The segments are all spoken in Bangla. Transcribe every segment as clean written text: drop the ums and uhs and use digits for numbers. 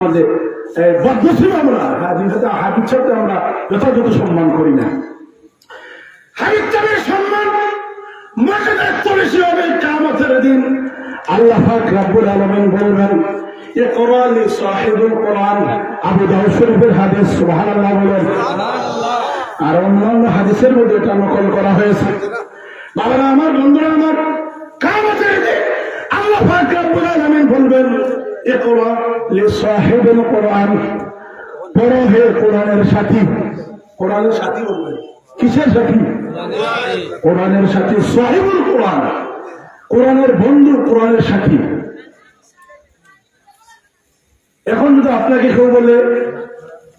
বদনসিব আমরা হাবিব সাহেবকে আমরা যথাযথ সম্মান করি না। হাবিব সাহেবের সম্মান মর্যাদা এত বেশি হবে কিয়ামতের দিন আল্লাহ পাক রব্বুল আলামিন বলবেন ইকরা লি সাহিবুল কোরআন। আবু দাউদ শরীফের হাদিস, সুবহানাল্লাহ বলেন। আর অন্যান্য হাদিসের মধ্যে এটা নকল করা হয়েছে। বাবারা আমার, বন্ধুরা আমার, কিয়ামতের দিন আল্লাহ পাক রব্বুল আলামিন বলবেন ইকরা লি সাহিবুল কোরআন। পড়ো হে কোরআনের সাথী। কোরআনের সাথী বলবেন, কিসের সাথী? কোরআনের সাথী, সাহিবুল কোরআন, কোরআনের বন্ধু, কোরআনের সাথী। এখন যদি আপনাকে কেউ বলে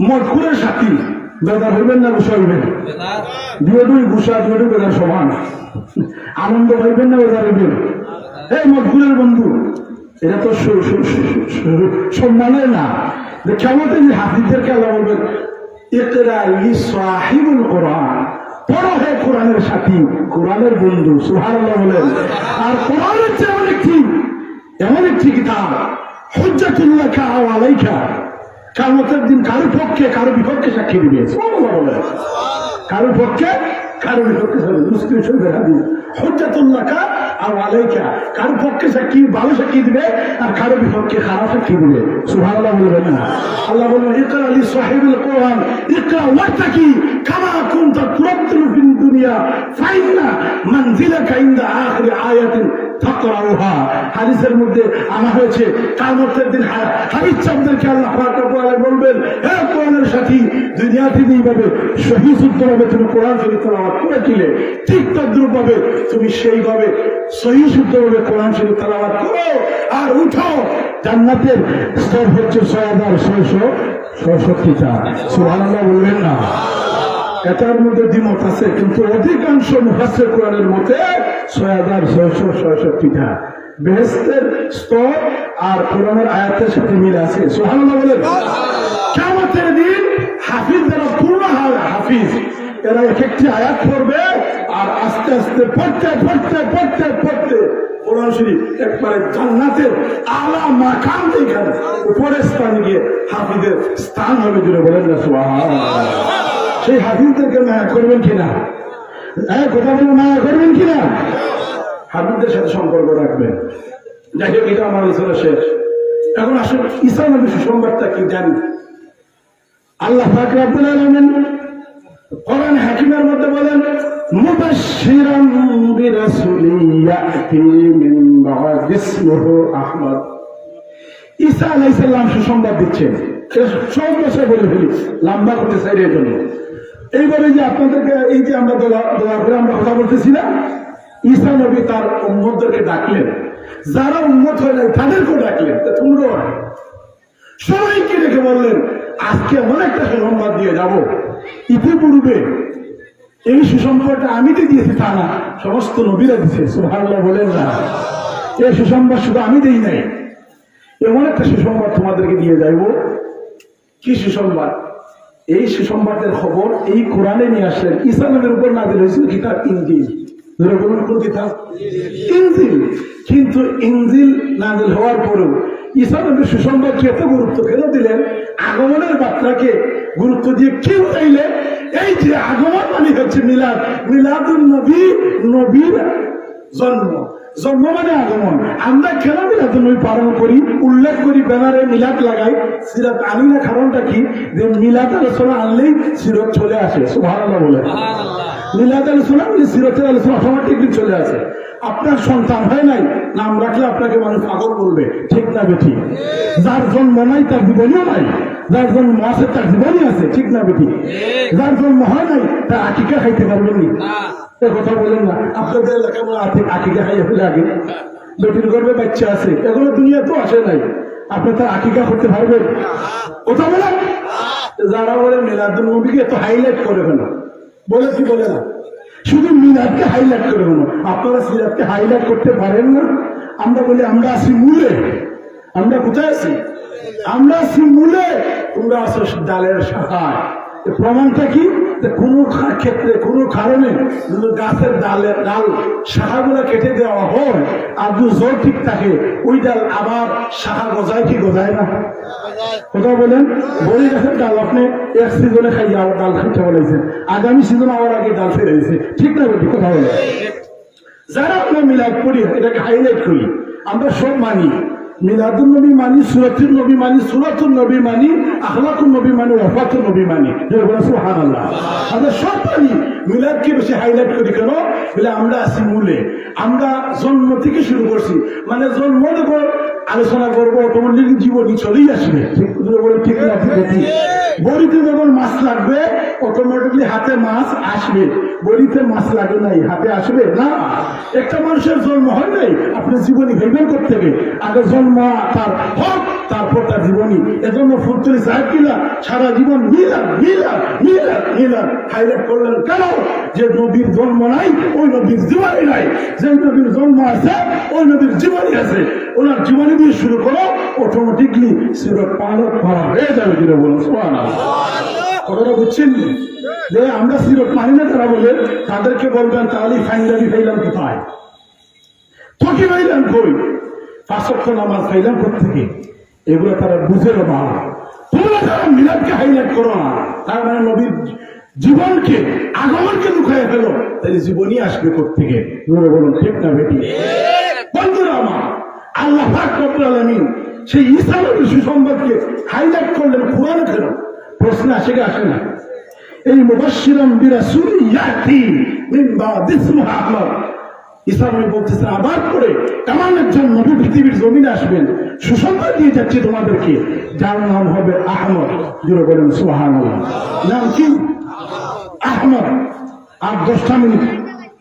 মজকুরের সাথী, বেদার হইবেন না গুসা হইবেন? দুই গুসা দুই বেদার সমান। আনন্দ হইবেন না বেদার হইবেন? এই মজকুরের বন্ধু, এটা তো সম্মানের না। কেমন হাফিজদেরকে আল্লাহ বলবেন ইকরা লি সাহিবুল কোরআন। পড়ো হে কোরআনের সাথী, কোরআনের বন্ধু। সুবহানাল্লাহ বলেন। আর কোরআন হচ্ছে এমন একটি কিতাব, হুজ্জাতুল লাকা ওয়া আলাইকা। কিয়ামতের দিন কারো পক্ষে কারো বিপক্ষে সাক্ষী দিবে। সুবহানাল্লাহ বলেন। কারো পক্ষে কারো বিপক্ষে মুসলিম শরীফের হাদিস, হুজ্জাতুল লাকা ওয়া আলাইকা। কারো পক্ষে সাক্ষী ভালো সাক্ষী দিবে আর কারো বিপক্ষে খারাপ সাক্ষী দিবে। সুবহানাল্লাহ বলবেন না? আল্লাহ বলেন ইকরা লি সাহিবিল কোরআন ইকরা ওয়াত্তাকি কামা কুনতা তুরাত্তিলু ফিদ দুনিয়া ফাইন্না মানজিলাকা ইনদা আখিরি আয়াতিন তাকরাউহা। হাদিসের মধ্যে আনা হয়েছে কিয়ামতের দিন হাবিব সাহেবদেরকে আল্লাহ পাক রব্বুল আলামিন বলবেন হে কোরআনের সাথী, দুনিয়াতে যেভাবে সহিহ শুদ্ধভাবে তুমি কোরআন শরীফ তেলাওয়াত করেছিলে, ঠিক তদ্রূপভাবে তুমি সেইভাবে সহিহ শুদ্ধভাবে কোরআন শরীফ তেলাওয়াত করো আর উঠো। জান্নাতের স্তর হচ্ছে ৬,৬৬৬টা। সুবহানাল্লাহ বলবেন না? এটার মধ্যে দ্বিমত আছে, কিন্তু অধিকাংশ মুফাসসির কোরআনের মতে ৬,৬৬৬টা বেহেশতের স্তর আর কোরআনের আয়াতের সাথে মিল আছে। সুবহানাল্লাহ বলেন। কিয়ামতের দিন হাফিজ যারা পূর্ণ হাফিজ, এরা এক একটি আয়াত পড়বে আর আস্তে আস্তে পড়তে পড়তে পড়তে পড়তে কোরআন শরীফ একবারে জান্নাতের আলা মাকাম, এখানে উপরের স্থানে গিয়ে হাফিজের স্থান হবে। জুড়ে বলেন না সুবহানাল্লাহ? সেই হাফিজদেরকে মায়া করবেন কিনা? কথা বলে মায়া করবেন কিনা? হাফিজদের সাথে সম্পর্ক রাখবেন। যাই হোক, এটা আমার আলোচনা শেষ। এখন আসুন ঈসা নবীর সুসংবাদটা কি জানি। আল্লাহ পাক রব্বুল আলামিন কোরআন হাকিমের মধ্যে বলেন মুবাশশিরান বিরাসূলিন ইয়াতি মিন বা'দি ইসমুহু আহমদ। ঈসা আলাইহিস সালাম সুসংবাদ দিচ্ছেন। সব বছর বলে ফেলি, লম্বা করতে চাই এর জন্য। এইবারে যে আপনাদেরকে এই যে আমরা দোয়া করে আমরা কথা বলতেছি না, ঈসা নবী তার উম্মতদেরকে ডাকলেন। যারা উম্মত হয় নাই তাদেরকেও ডাকলেন, তোমরাও সবাইকে ডেকে বললেন আজকে এমন একটা সুসংবাদ দিয়ে যাব, ইতিপূর্বে এই সুসংবাদটা আমি তো দিয়েছি তা না, সমস্ত নবীরা দিচ্ছে। সুবহানাল্লাহ বলেন না? এই সুসংবাদ শুধু আমি দেই নাই, এমন একটা সুসংবাদ তোমাদেরকে দিয়ে যাইব। কি সুসংবাদ? এই সুসংবাদের খবর এই কোরআনে নিয়ে আসলেন। ঈসা নবীর উপর নাযিল হয়েছিল কিতাব ইনজিল। কোন কিতাব? ইনজিল। কিন্তু ইনজিল নাযিল হওয়ার পরেও ঈসা নবীর সুসংবাদকে এত গুরুত্ব কেন দিলেন? আগমনের বার্তাকে গুরুত্ব দিয়ে কি চাইলে এই যে আগমন মানে হচ্ছে মিলাদ, মিলাদুন নবী, নবীর জন্ম। জন্ম মানে আগমন। আমরা কেন মিলাদুন নবী পালন করি, উল্লেখ করি, ব্যানারে মিলাদ লাগাই, সিরাত আনি না? কারণটা কি? যে মিলাদ আলোচনা আনলেই সিরত চলে আসে। সুবহানাল্লাহ বলে। মিলাদ আলোচনা আনলে সিরতের আলোচনা অটোমেটিকলি চলে আসে। আপনার সন্তান হয় নাই, নাম রাখলে আপনাকে মানুষ পাগল বলবে, ঠিক না বেঠিক? যার জন্ম নাই তার জীবনীও নাই, যার জন্ম আছে তার জীবনই আছে, ঠিক না বেঠিক? যার জন্ম হয় নাই তার আকিকা খাইতে পারবেন না। কথা বলেন না? আপনাদের এলাকায় আকিকা খাইয়ে ফেলে আগে বেটির গর্বে বাচ্চা আছে, এগুলো দুনিয়া তো আসে নাই, আপনি তার আকিকা করতে পারবেন? কথা বলেন। যারা বলে মিলাদুন নবীকে এত হাইলাইট করে কেন বলে, কি বলে না? শুধু মিলাদকে হাইলাইট করে কেন? আপনারা সিরাতকে হাইলাইট করতে পারেন না? আমরা বলি আমরা আছি মূলে। আমরা কোথায় আছি? আমরা আছি মূলে, তোমরা আছো ডালের শাখায়। প্রমাণটা কি? কোন ক্ষেত্রে কোন কারণে গাছের ডাল শাখাগুলো কেটে দেওয়া হয় আর যদি জোর ঠিক থাকে ওই ডাল আবার শাখা গজায় কি গজায় না? কথা বলেন। বড়ি গাছের ডাল আপনি এক সিজনে খাইয়ে আবার ডাল খাইতে বলেছেন, আগামী সিজন আবার আগে ডাল ফেলে দিয়েছে, ঠিক না? বলি কথা বলেন। যারা আমরা মিলাদ করি এটাকে হাইলাইট করি, আমরা সব মানি, মিলাদুল নবী মানি, সুরাতুল নবী মানি, সুরাতুল নবী মানি, আখলাকুল নবী মানি, ওয়াফাতুল নবী মানি, সুবহানাল্লাহ। আমরা সব মানি, মিলাদকে বেশি হাইলাইট করি কেন? বলে আমরা আছি মূলে, আমরা জন্ম থেকে শুরু করছি, মানে জন্ম যখন আলোচনা করবো অটোমেটিক জীবনী চলেই আসবে, ঠিক না? বড়িতে যখন মাছ লাগবে অটোমেটিকলি হাতে মাছ আসবে, বড়িতে মাছ লাগে নাই হাতে আসবে না। একটা মানুষের জন্ম হয় নাই আপনি জীবনী ভেবেন করতে হবে, আগে জন্ম তার হক তারপর তার জীবনী। এজন্য ফুটতলি সাহেব কিনা সারা জীবন মিলাদ মিলাদ মিলাদ মিলাদ হাইলাইট করলেন কেন? যে নবীর জন্ম নাই ওই নবীর জীবনী নাই, যে নবীর জন্ম আছে ওই নবীর জীবনী আছে, ওনার জীবনী দিয়ে শুরু করো অটোমেটিকলি সিরত পালন করা হয়ে যাবে। যেটা বলুন সুবহানাল্লাহ। কথাটা বুঝছেন? যে আমরা সিরত মানি না তারা বলে তাদেরকে বলবেন তাহলে ফাইনালি ফাইলাম কোথায়? থকি ফাইলাম কই? 5 ওয়াক্ত নামাজ ফাইলাম কোথেকে? এগুলো তারা বুঝে না। তোমরা যারা মিলাদকে হাইলাইট করো না, তার মানে নবীর জীবনকে আগমনকে লুকায় ফেলো, তাই জীবনই আসবে কোথেকে? বলুন ঠিক না বেটি? বন্ধুরা আমার, আল্লাহ পাক রব্বুল আলামিন সেই ঈসা নবীর সুসংবাদকে হাইলাইট করলেন কোরআনে কেন? প্রশ্ন আসে কি আসে না? এই মুবাশশিরান বিরাসূলিন ইয়াতি মিন বাদি ইসমিহি আহমদ, ঈসা নবী বলতেছেন আবার পরে এমন একজন নবী পৃথিবীর জমিনে আসবেন, সুসংবাদ দিয়ে যাচ্ছে তোমাদেরকে, যার নাম হবে আহমদ। জোরে বলেন সুবহানাল্লাহ। নাম কি? আহমদ। আর 10টা মিনিট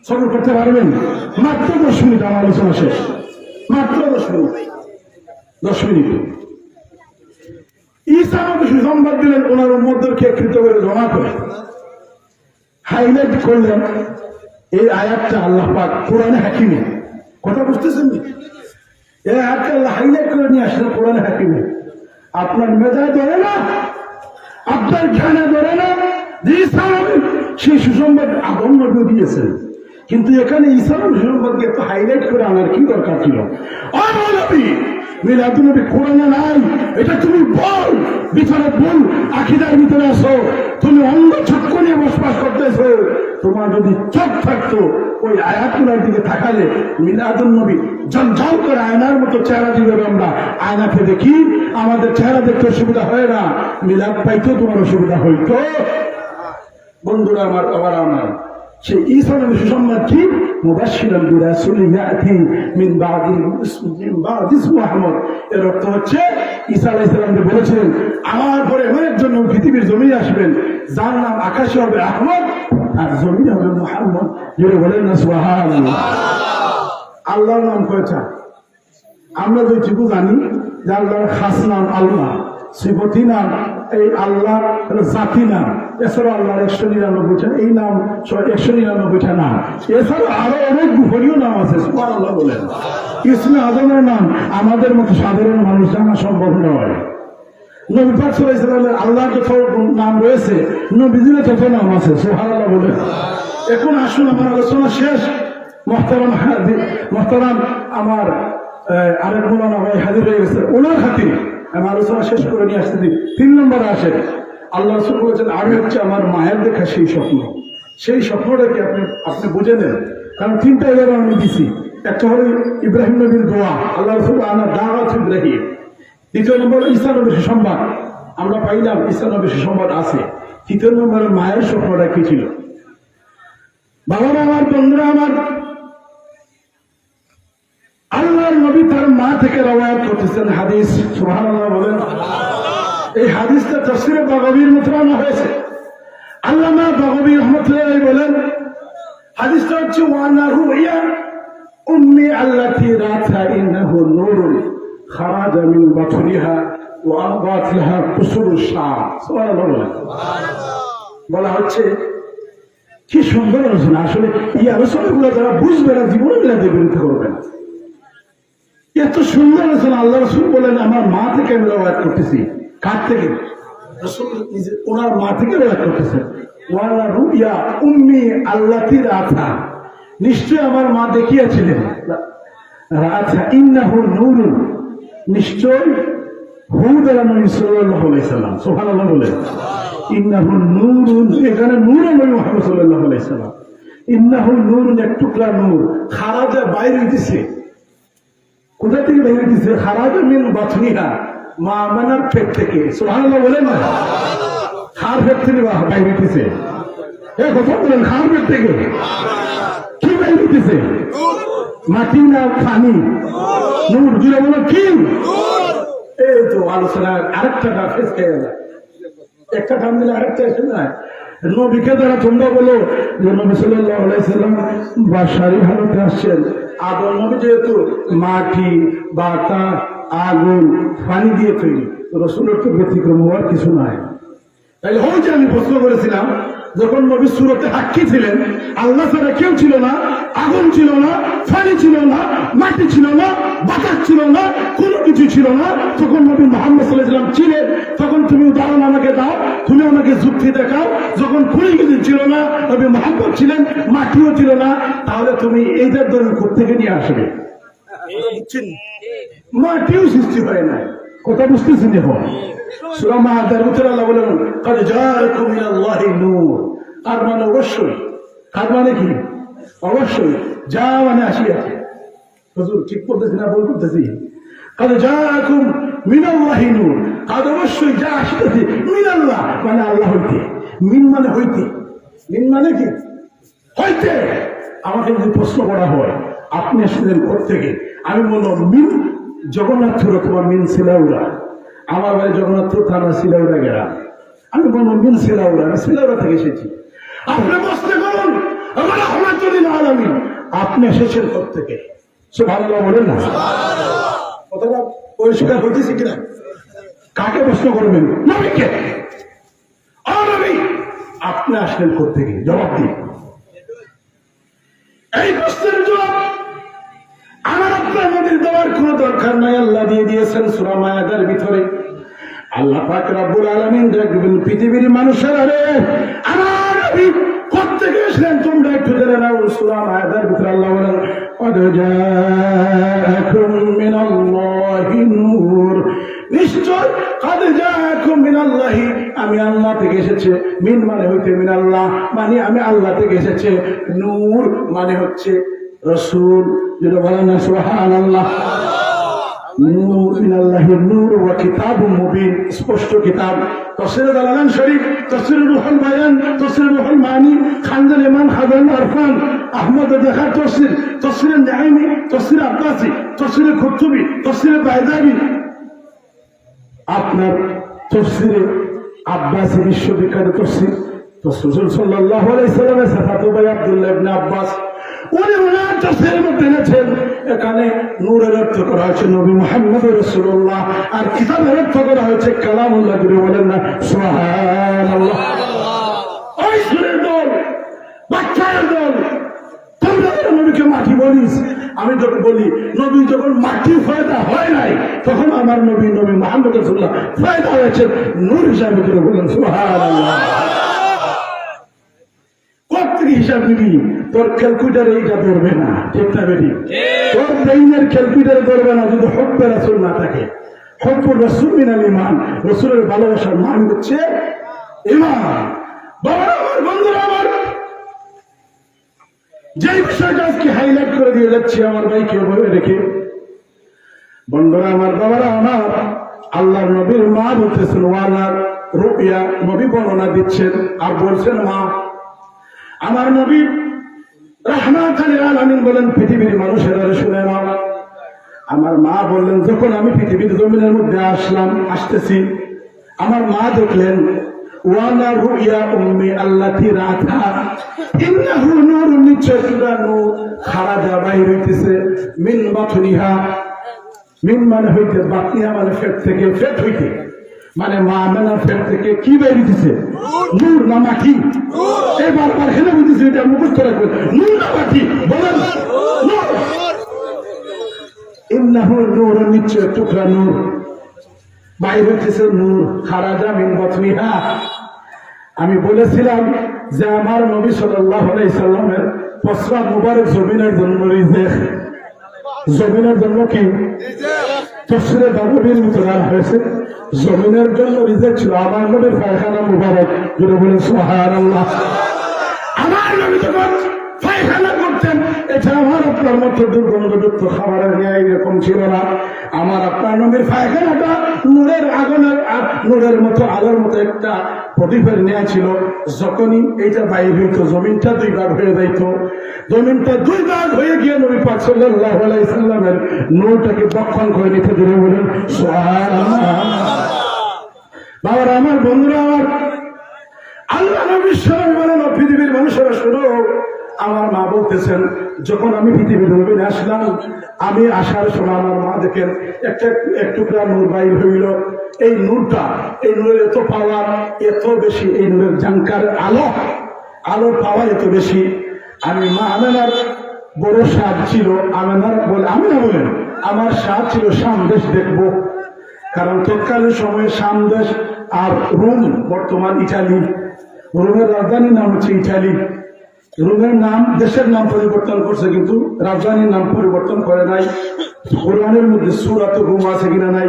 সফর করতে পারবেন? মাত্র 10 মিনিট আমার আলোচনা শেষ, মাত্র 10 মিনিট। 10 মিনিট ঈসা নবী সুসংবাদ দিলেন, ওনার উম্মতদেরকে একত্রিত করে জমা করে হাইলাইট করলেন এই আয়াতটা আল্লাহ পাক কোরআনে হাকিমে। কথা বুঝতেছেন? এই আয়াতটা আল্লাহ হাইলাইট করে নিয়ে আসলেন কোরআনে হাকিমে। আপনার মেধায় ধরে না, আপনার জ্ঞানে ধরে না যে ঈসা নবী সেই সুসংবাদ আদম নবী দিয়েছেন, কিন্তু এখানে ঈসা নবী সুসংবাদকে একটু হাইলাইট করে আনার কি দরকার ছিল? মিলাদুন নবী কোরআনে নাই, এটা তুমি বল, ভিতরে বল, আকীদার ভিতরে আসো। তুমি অন্ধ চক্ষু নিয়ে বসবাস করতেছো, তোমার যদি চোখ থাকতো ওই আয়াতগুলোর দিকে তাকালে মিলাদুন নবী ঝলঝল করে আয়নার মতো চেহারা যেভাবে আমরা আয়নাতে দেখি, আমাদের চেহারা দেখতে অসুবিধা হয় না, মিলাদ পাইতো তোমার অসুবিধা হইতো। বন্ধুরা আমার, আবার আমার সেই ঈসা নবী সুসংবাদ কি? মুবাশশিরান বিরাসূলিন ইয়াতি মিন বাদি ইসমিহি আহমদ। এর অর্থ হচ্ছে ঈসা আলাইহিস সালাম বলেছিলেন আমার পরে এমন একজন পৃথিবীর জমিনে আসবেন যার নাম আকাশে হবে আহমদ আর জমিনে হবে মুহাম্মদ। জোরে বলেন না সুবহানাল্লাহ। আল্লাহর নাম কয়টা? আমরা যেটুকু জানি যে আল্লাহর খাস নাম আল্লাহ, সিফতি নাম এই আল্লাহ, জাতি নাম, এছাড়া আল্লাহর 199টা এই নাম, 199টা নাম, এছাড়া আরো অনেক গোপনীয় নাম আছে। সুবহানাল্লাহ বলেন। ইসমে আজমের নাম আমাদের মতো সাধারণ মানুষ জানা সম্ভব নয়। নবী পাক সাল্লাল্লাহু আলাইহি ওয়াসাল্লামের আল্লাহর যত নাম রয়েছে, নবীজির তত নাম আছে। সুবহানাল্লাহ বলেন। এখন আসুন, আমার আলোচনা শেষ। মুহতারাম আমার আরেক মৌলানা ভাই হাজির হয়ে গেছে, ওনার খাতিরে আমি আলোচনা শেষ করে নিয়ে আসতে দিই। 3 নম্বরে আসে আল্লাহ রাসূল বলেছেন আমি হচ্ছে আমার মায়ের দেখা সেই স্বপ্ন। সেই স্বপ্নটাকে আপনি বুঝে নেন, কারণ 3টা এবার আমি দিছি। একটা হলো ইব্রাহিম নবীর দোয়া, আল্লাহ রাসূল আনা দাওয়াত ইব্রাহিম। 2 নম্বর ঈসা নবীর সুসংবাদ, আমরা পাইলাম ঈসা নবীর সুসংবাদ আছে। 3 নম্বরে মায়ের স্বপ্নটা কি ছিল? বাবারা আমার, বন্ধুরা আমার, আল্লাহর নবী তার মা থেকে রওয়ায়াত করতেছেন হাদিস। সুবহানাল্লাহ বলেন। এই হাদিসটা তাফসীরে বাগাবীর মধ্যে আনা হয়েছে। আল্লামা বাগাবী রাহমাতুল্লাহ বলেন হাদিসটা হচ্ছে ওয়ানা রুইয়া উম্মি আল্লাতী রাতা ইন্নাহু নূরুন খারাজা মিন বাতনিহা ওয়া আবাতলাহা কুসুরুশ শাম। সুবহানাল্লাহ বলেন। বলা হচ্ছে কি সুন্দর আলোচনা। আসলে এই আলোচনাগুলো যারা বুঝবে না জীবনে মিলাদে বিরোধিতা করবে না। এত সুন্দর আলোচনা। আল্লাহ রাসূল বলেন আমার মা থেকে আমি রওয়ায়াত করতেছি। কার থেকে? রাসূল নিজে ওনার মা থেকে রওয়ায়াত করতেছেন, ওয়ালা রুইয়া উম্মি আল্লাতি রাথা, নিশ্চয় আমার মা দেখিয়েছিলেন রাথা ইন্নাহু নূরুন, নিশ্চয় হুদ নবী সাল্লাল্লাহু আলাইহি সাল্লাম, সুবহানাল্লাহ বলে ইন্নাহু নূরুন, এখানে নূর নবী মুহাম্মদ সাল্লাল্লাহু আলাইহি সাল্লাম, ইন্নাহু নূরুন এক টুকরা নূর, খারাজা বাইরে হইতেছে। কোথা থেকে বাইরে হইতেছে? খারাজা মিন বাতনিহা, মা আমেনার পেট থেকে, সুবহানাল্লাহ বলেন না, খার পেট থেকে বাইরে হইতেছে। এ কথা বলেন, খার পেট থেকে কি বাইরে হইতেছে? মাটি না পানি? নূর দিলে বলো কি? এই তো আলোচনা আরেকটা ফেস খেয়ে যায়, একটা কাম দিলে আরেকটা এসে যায়। নবীকে যারা তোমরা বলো যে নবী সাল্লাল্লাহু আলাইহি সাল্লাম বাশারি হালতে আসছেন, আদম নবী যেহেতু মাটি, বাতাস, আগুন, পানি দিয়ে তৈরি, রাসূলের তো ব্যতিক্রম হওয়ার কিছু নাই। তাই ওই যে আমি প্রশ্ন করেছিলাম, যখন নবী সুরতে সাক্ষী ছিলেন, আল্লাহ ছাড়া কেউ ছিল না, আগুন ছিল না, পানি ছিল না, মাটি ছিল না, বাতাস ছিল না, কোনো কিছু ছিল না, তখন নবী মুহাম্মদ সাল্লাল্লাহু আলাইহি ওয়াসাল্লাম ছিলেন, তখন তুমি উদাহরণ আমাকে দাও, তুমি আমাকে যুক্তি দেখাও। যখন কোনো কিছু ছিল না, নবী মুহাম্মদ ছিলেন, মাটিও ছিল না, তাহলে তুমি এইটার ধরনের কোত্থেকে নিয়ে আসবে? মাটিও সৃষ্টি হয় না, কথা বুঝতেছেন? দেখো সূরা মাআদার ভিতরে আল্লাহ বলেন ক্বাদ জাআকুম মিনাল্লাহি নূর, আর মানে অবশ্যই, আর মানে কি? অবশ্যই, যা মানে আসিয়াছে। হুজুর ঠিক করতেছি না ভুল করতেছি? ক্বাদ জাআকুম মিনাল্লাহি নূর, আর অবশ্যই যা আসিতেছে মিনাল্লাহ মানে আল্লাহ হইতে, মিন মানে হইতে, মিন মানে কি? হইতে। আমাকে যদি প্রশ্ন করা হয় আপনি আসলেন কোত্থেকে, আমি বললাম মিন জগন্নাথপুর অথবা মিন সিলাউড়া, আমার বাড়ি জগন্নাথপুর থানা সিলাউড়া গেলাম, আমি বলবো মিন সিলাউড়া, সিলাউড়া থেকে এসেছি। আপনি বসতে বলুন আলামিন, আপনি এসেছেন কোত্থেকে? সুবহানাল্লাহ বলেন না? কথাটা পরিষ্কার হইতেছে কিনা? কাকে প্রশ্ন করবেন? নবীকে। ও নবী, আপনি আসলেন কোত্থেকে? জবাব দিন। এই প্রশ্নের জবাব আমার আপনার নবীর দেওয়ার কোন দরকার নাই, আল্লাহ দিয়ে দিয়েছেন সূরা মায়াদার ভিতরে। আল্লাহ পাক রব্বুল আলামিন দেখবেন পৃথিবীর মানুষের, আরে আমার নবী কোত্থেকে এসেছেন তোমরা একটু জেনে নাও। সূরা মায়াদার ভিতরে আল্লাহ বলেন ক্বাদ জাআকুম মিনাল্লাহি নূর, নিশ্চয় ক্বাদ জাআকুম মিনাল্লাহি, আমি আল্লাহ থেকে এসেছে, মিন মানে হইতে মিনাল্লাহ মানে আমি আল্লাহ থেকে এসেছে, নূর মানে হচ্ছে রাসূল, যেটা বলেন না সুবহানাল্লাহ। নূর মিনাল্লাহি নূর ওয়া কিতাবুম মুবিন, স্পষ্ট কিতাব। তাফসীর জালালাইন শরীফ, তাফসীর রুহুল বায়ান, তাফসীর রুহুল মানি, খানজাল ইমাম হাসান আরফান, আহমদ দেখার তাফসীর, তাফসীর নাঈমি, তাফসীর আব্বাসি, তাফসীর কুতুবি, তাফসীর বাইদাবি, আপনার তাফসীর আব্বাসি বিশ্ববিখ্যাত তাফসীর, রাসূল সাল্লাল্লাহু আলাইহি সাল্লামের সাফাত ভাই আব্দুল্লাহ ইবনে আব্বাস, উনি ওনার তাফসীরের মধ্যে এনেছেন, এখানে নূরের অর্থ করা হয়েছে নবী মুহাম্মদ রাসূলুল্লাহ, আর কিতাবের অর্থ করা হয়েছে কালামুল্লাহ। করে বলেন না সুবহানাল্লাহ? ওই সুরের দল, বাচ্চার দল, তোমরা নবীকে মাটি বলিস। আমি যখন বলি নবী যখন মাটি ফায়দা হয় নাই, তখন আমার নবী নবী মুহাম্মদ রাসূলুল্লাহ ফায়দা হয়েছে নূর হিসাবে। করে বলেন সুবহানাল্লাহ? হিসাব নিবি, তোর ক্যালকুলেটারে এইটা ধরবে না, ঠিক না বেটি? তোর ব্রেইনের ক্যালকুলেটারে ধরবে না যদি হুব্বে রাসূল না থাকে। হুব্বুর রাসূল মিনাল ঈমান, রাসূলের ভালোবাসার মান হচ্ছে ঈমান। বাবারা আমার, বন্ধুরা আমার, যে বিষয়টা আজকে হাইলাইট করে দিয়ে যাচ্ছি আমার ভাইকে বলে রেখে, বন্ধুরা আমার, বাবারা আমার, আল্লাহর নবীর মা বলতেছেন ওয়ালা রুইয়া, নবী বর্ণনা দিচ্ছেন আর বলছেন মা। আমার নবী রাহমাতুল লিল আলামিন বলেন পৃথিবীর মানুষেরা শুনে নাও, আমার মা বললেন যখন আমি পৃথিবীর জমিনের মধ্যে আসতেছি, আমার মা দেখলেন ওয়ালা রুইয়া উম্মি আল্লাতী রাথা ইন্নাহু নূরুন, নিশ্চয় নূর খারাজা বাইর হইতেছে মিন বাতনিহা, মিন মানে হইতে, বাতনিহা মানে পেট থেকে, পেট হইতে মানে মা আমেনার পেট থেকে কি বাইর হইতেছে? নূর না মাটি? এবার হেলে বুঝতেছে, এটা মুখস্থ রাখবেন, নূর না মাটি? বলেন নূর। ইন্নাহু নূরুন, নিশ্চয় টুকরা নূর। বাইরে হইতেছে নূর খারাজা মিন বাতনিহা। আমি বলেছিলাম যে আমার নবী সাল্লাল্লাহু আলাইহি সাল্লামের প্রস্রাব মুবারক জমিনের জন্য রিজেক, জমিনের জন্য কি তাফসীরে বাগবীর ভিতরে হয়েছে জমিনের জন্য রিজেক ছিল। আমার নবীর পায়খানা মুবারক, জোরে বলেন সুবহানাল্লাহ। আমার নবী যখন পায়খানা করতেন এটা আমার আপনার মতো দুর্গন্ধযুক্ত খাবারের ন্যায় এরকম ছিল না। আমার আপনার নবীর পায়খানাটা নূরের আগুনের নূরের মতো আলোর মতো একটা প্রদীপের ন্যায় ছিল। যখনই এইটা বাইর হইত জমিনটা দুই ভাগ হয়ে যাইত, জমিনটা দুই ভাগ হয়ে গিয়ে নবী পাক সাল্লাল্লাহু আলাইহি সাল্লামের নূরটাকে দক্ষণ করে নিতে ধরে বলেন সুবহানাল্লাহ। বাবারা আমার, বন্ধুরা আমার, আল্লাহ নবীর সামনে বলেন পৃথিবীর মানুষেরা শুনো, আমার মা বলতেছেন যখন আমি পৃথিবীর জমিনে আসলাম, আমি আসার সময় আমার মা দেখেন একটা এক টুকরা নূর বাইর হইল। এই নূরটা, এই নূরের এত পাওয়ার এত বেশি, এই নূরের ঝাঙ্কার আলোর পাওয়া এত বেশি। আমি মা আমেনার বড় স্বাদ ছিল, আমেনা বলেন আমার স্বাদ ছিল শাম দেশ দেখবো, কারণ তৎকালীন সময়ে শাম দেশ আর রোম, বর্তমান ইটালি, রোমের রাজধানীর নাম হচ্ছে ইটালি। রোমের নাম, দেশের নাম পরিবর্তন করছে কিন্তু রাজধানীর নাম পরিবর্তন করে নাই। কোরআনের মধ্যে সূরাত রোম আছে কিনা? নাই,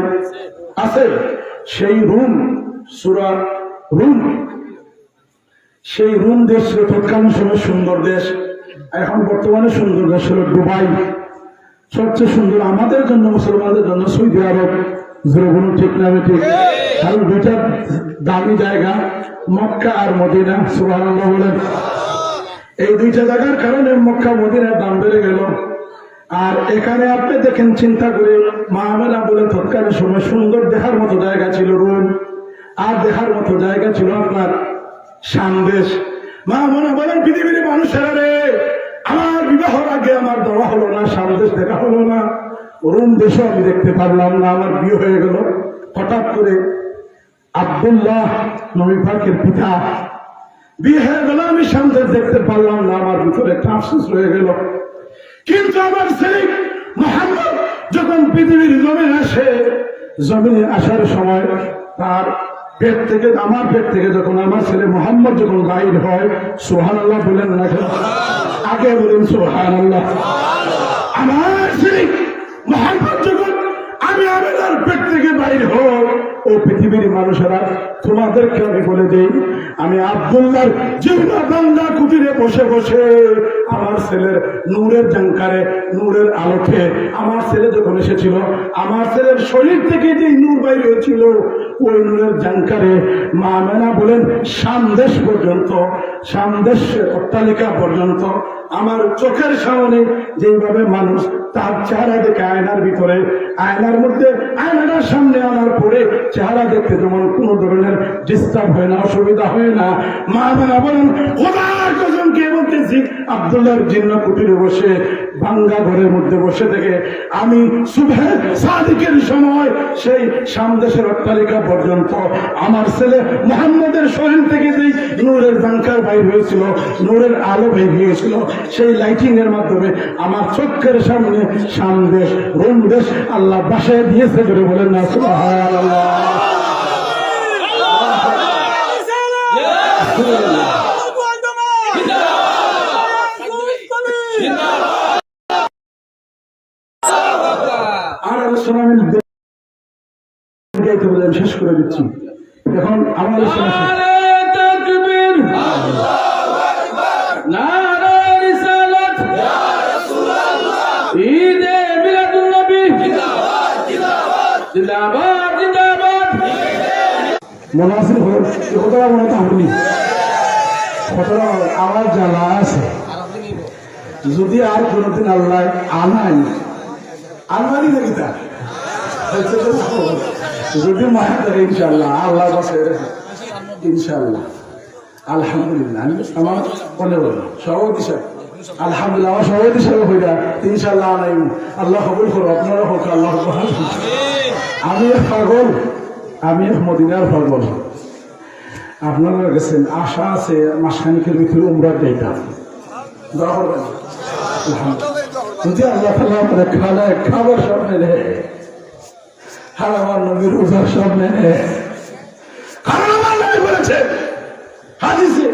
আছে। সেই রোম, সূরা রোম, সেই রোম দেশ ছিল তৎকালীন সময় সুন্দর দেশ। এখন বর্তমানে সুন্দর দেশ হল দুবাই। সবচেয়ে সুন্দর আমাদের জন্য, মুসলমানদের জন্য সৌদি আরব। যেগুলো ঠিক নামে ঠিক, কারণ দুইটা দামি জায়গা মক্কা আর মদিনা। সুবহানাল্লাহ বলেন। এই দুইটা জায়গার কারণে মক্কা মদিনার দাম বেড়ে গেল। আর এখানে আপনি দেখেন, চিন্তা করে, মা আমেনা বলেন তৎকালীন সময় সুন্দর দেখার মতো জায়গা ছিল রোম, আর দেখার মতো জায়গা ছিল আপনার শাম দেশ। মা আমেনা বলেন পৃথিবীর মানুষেরা রে, আমার বিবাহর আগে আমার দেওয়া হলো না, শাম দেশ দেখা হলো না, রোম দেশও আমি দেখতে পারলাম না। আমার বিয়ে হয়ে গেল, হঠাৎ করে আব্দুল্লাহ নবী পাকের পিতা বিয়ে হয়ে গেল, আমি শাম দেশ দেখতে পারলাম না। আমার ভিতরে একটা আফসোস রয়ে গেল। কিন্তু আমার ছেলে মুহাম্মদ যখন পৃথিবীর জমিনে আসে, জমিনে আসার সময় তার পেট থেকে, আমার পেট থেকে যখন আমার ছেলে মুহাম্মদ যখন বাইর হয়, সুবহানাল্লাহ বলেন না, আগে বলেন সুবহানাল্লাহ। আমার ছেলে মুহাম্মদ যখন আমি আমেনার পেট থেকে বাইর হই, ও পৃথিবীর মানুষেরা তোমাদেরকে আমি বলে দেই, আমি আব্দুল্লাহর জিন্দা বান্দা কুটিরে বসে বসে আমার ছেলের নূরের ঝাঙ্কারে, নূরের আলোকে, আমার ছেলে যখন এসেছিল, আমার ছেলের শরীর থেকে যে নূর বাইর হয়েছিল, ওই নূরের ঝাঙ্কারে মা আমেনা বলেন শাম দেশ পর্যন্ত, শাম দেশ অট্টালিকা পর্যন্ত আমার চোখের সামনে যেভাবে মানুষ তার চেহারা দেখে আয়নার ভিতরে, আয়নার মধ্যে, আয়নাটার সামনে আনার পরে চেহারা দেখতে যেমন কোন ধরনের ডিস্টার্ব হয় না, অসুবিধা হয় না। মা আমেনা বলেন খোদার কসম কে বলতেছি, আব্দুল্লাহর জিন্নাহ কুটিরে বসে, ভাঙ্গা ঘরের মধ্যে বসে থেকে আমি সুবহে সাদিকের সময় সেই শাম দেশের অট্টালিকা পর্যন্ত আমার ছেলে মুহাম্মদের শরীর থেকে যেই নূরের ঝাঙ্কার বাইর হয়েছিল, নূরের আলো বের হয়েছিল, সেই লাইটিং এর মাধ্যমে আমার চোখের সামনে শাম দেশ, রোম দেশ আল্লাহ বাসায় দিয়েছে। বলে বলেন না সুবহানাল্লাহ। আর আলোচনা আমি শেষ করে দিচ্ছি। এখন আমার আলোচনা মনে আছে, কতটা মনে তো আপনি কতটা আমার জ্বালা আছে। যদি আর কোনদিন আল্লাহ আনাই আলমারি দেখি তা যদি মায়া থাকে ইনশাল্লাহ, আল্লাহ বাসে ইনশাল্লাহ। আলহামদুলিল্লাহ আমার মনে বল সভাপতি সাহেব, আলহামদুলিল্লাহ আমার সভাপতি সাহেব হইয়া ইনশাল্লাহ আনাই। আল্লাহ কবুল করো, আপনারা হোক, আল্লাহ আমি পাগল, আমি মদিনার পাগল। আপনারা গেছেন, আশা আছে মাসখানিকের ভিতরে উমরার যাইতাম, যদি আল্লাহ তাআলা আমাদের খাবার সব মেলে আর আমার নবী রোজার সামনে, কারণ আমার নবী বলেছে হাদিসে,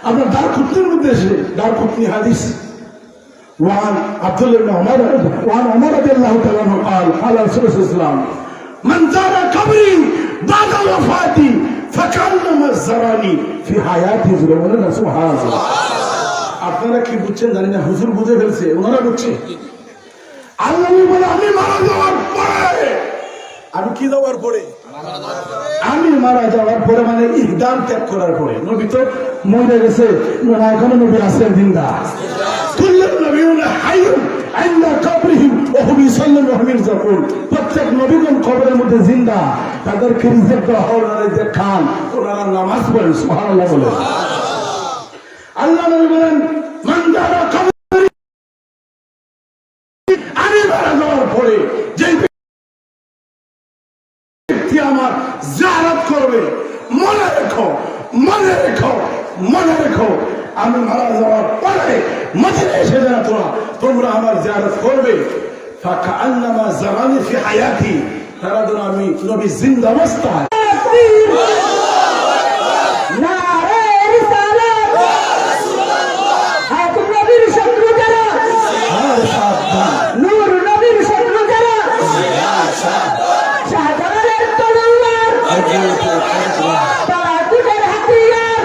আপনার দারকুতনির মধ্যে এসে, দারকুতনি হাদিস, وعن عبد الله بن عمر وعن عمر رضي الله تعالى عنه قال قال رسول الله صلى الله عليه وسلم من زار قبري بعد وفاتي فكأنما زارني في حياتي ولنا سبحان الله। আপনারা কি বুঝছেন জানি না, হুজুর বুঝে ফেলছে, ওনারা বুঝছে। আল্লাহ বলে আমি মারা যাওয়ার পরে, আমি কি যাওয়ার পরে, আমি মারা যাওয়ার পরে মানে ইহদান ত্যাগ করার পরে। নবী তো মরে গেছে, এখনো নবী আছেন জিন্দা। প্রত্যেক নবীগণ কবরের মধ্যে জিন্দা, তাদেরকে রিজেক্ট দেওয়া হয়, ওনারা যে খান, ওনারা নামাজ পড়েন, সুবহানাল্লাহ বলে। আল্লাহ নবী বলেন মান যারা কবরে, আমি মারা যাওয়ার পরে যে ব্যক্তি আমার জিয়ারত করবে, মনে রেখো, মনে রেখো, মনে রেখো, আমি মারা যাওয়ার পরে মদিনায় এসে যারা তোমরা আমার জিয়ারত করবে, ফাকান্নামা জারানি ফি হায়াতি, তারা যেন আমি নবী জিন্দা অবস্থায়। শাহজালালের তলোয়ার, তারা দুটের হাতিয়ার,